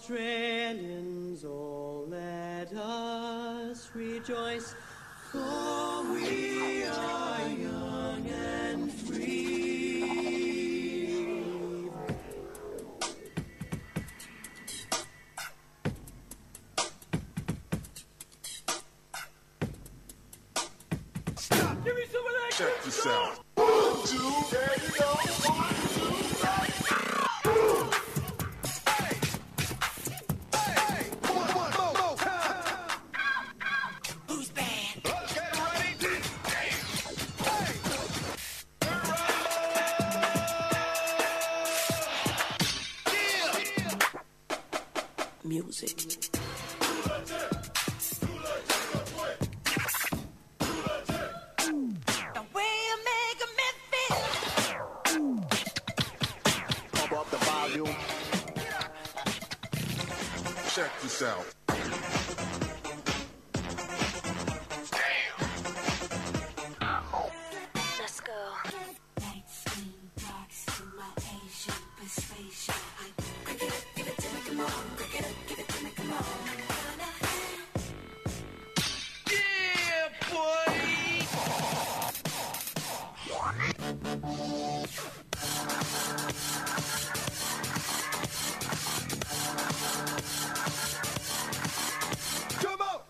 Australians, all let us rejoice, for we are young and free. Stop! Give me some of that! Check this out. 1, 2, there you go. 1, 2, 3. One more time. Who's bad? Get ready. Hey. Music. The way you make me feel. Pump up the volume. Check this out. Let's go. Light skin, dark skin, my Asian persuasion. Break it up, give it to me, come on. Break it up, give it to me, come on. Yeah, boy! Come on.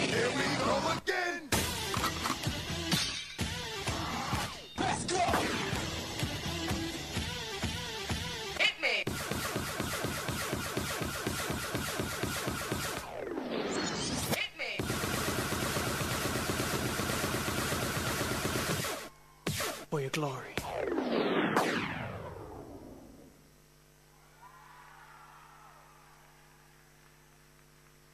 Here we go again. Let's go. Hit me! Hit me! For your glory.